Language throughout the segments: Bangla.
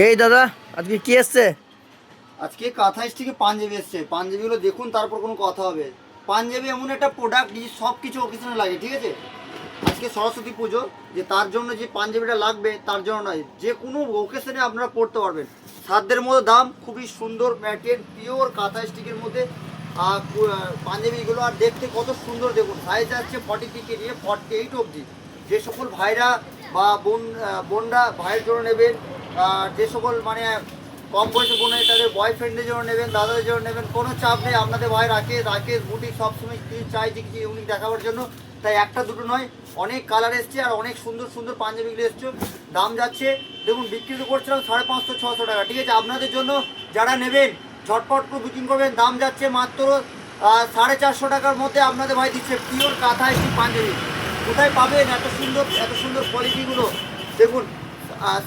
এই দাদা, আজকে কি এসছে? আজকে কাঁথা স্টিকে পাঞ্জাবি এসছে। পাঞ্জাবিগুলো দেখুন, তারপর কোনো কথা হবে। পাঞ্জাবি এমন একটা প্রোডাক্ট যে সব কিছু অকেশনে লাগে, ঠিক আছে? আজকে সরস্বতী পুজো, যে তার জন্য যে পাঞ্জাবিটা লাগবে তার জন্য নয়, যে কোনো ওকেশনে আপনারা পরতে পারবেন। সাধ্যের মধ্যে দাম, খুবই সুন্দর ম্যাটেরিয়াল, পিওর কাঁথা স্টিকের মধ্যে পাঞ্জাবিগুলো। আর দেখতে কত সুন্দর দেখুন, সাইজ আছে 40 থেকে নিয়ে 48 অবধি। যে সকল ভাইরা বা বোনরা ভাইয়ের জন্য নেবেন, যে সকল মানে কম বয়সে বোন তাদের বয়ফ্রেন্ডের জন্য নেবেন, দাদাদের জন্য নেবেন, কোনো চাপ নেই। আপনাদের ভাই রাকেশ বুটিক সবসময় কিছু চাই যে কিছু ইউনিক দেখাবার জন্য, তাই একটা দুটো নয়, অনেক কালার এসছে আর অনেক সুন্দর সুন্দর পাঞ্জাবিগুলো এসছে। দাম যাচ্ছে দেখুন, বিক্রি তো করছিলাম 550-600 টাকা, ঠিক আছে? আপনাদের জন্য যারা নেবেন ঝটপট করে বুকিং করবেন। দাম যাচ্ছে মাত্র 450 টাকার মধ্যে আপনাদের ভাই দিচ্ছে পিওর কাঁথা স্টিচ পাঞ্জাবি। কোথায় পাবেন এত সুন্দর কোয়ালিটিগুলো? দেখুন,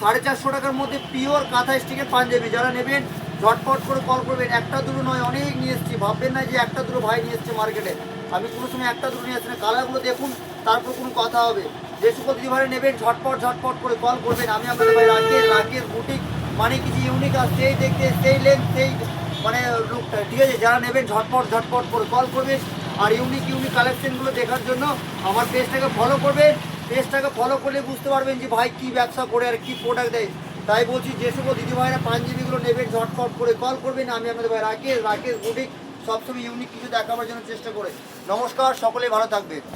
450 টাকার মধ্যে পিওর কাঁথা স্টিকের পাঞ্জাবি যারা নেবেন ঝটপট করে কল করবেন। একটা দুটো নয়, অনেক নিয়ে এসেছি। ভাববেন না যে একটা দুটো ভাই নিয়ে এসছে মার্কেটে, আমি কোনো সময় একটা দুটো নিয়ে আসছি না। কালারগুলো দেখুন, তারপর কোনো কথা হবে। যে সকল দিদি ভাই নেবেন ঝটপট করে কল করবেন। আমি আপনাদের ভাই রাকেশ বুটিক, মানে কিছু ইউনিক আর সেই দেখতে সেই লেন্থ সেই মানে লুকটা, ঠিক আছে? যারা নেবেন ঝটপট করে কল করবেন। আর ইউনিক কালেকশনগুলো দেখার জন্য আমার পেজটাকে ফলো করবেন। পেজটাকে ফলো করলে বুঝতে পারবেন যে ভাই কী ব্যবসা করে আর কী প্রোডাক্ট দেয়। তাই বলছি, যে সকল দিদিভাইরা পাঞ্জাবিগুলো নেবেন ঝটপট করে কল করবেন। আমি আপনাদের ভাই রাকেশ বুটিক, সবসময় ইউনিক কিছু দেখাবার জন্য চেষ্টা করে। নমস্কার, সকলেই ভালো থাকবেন।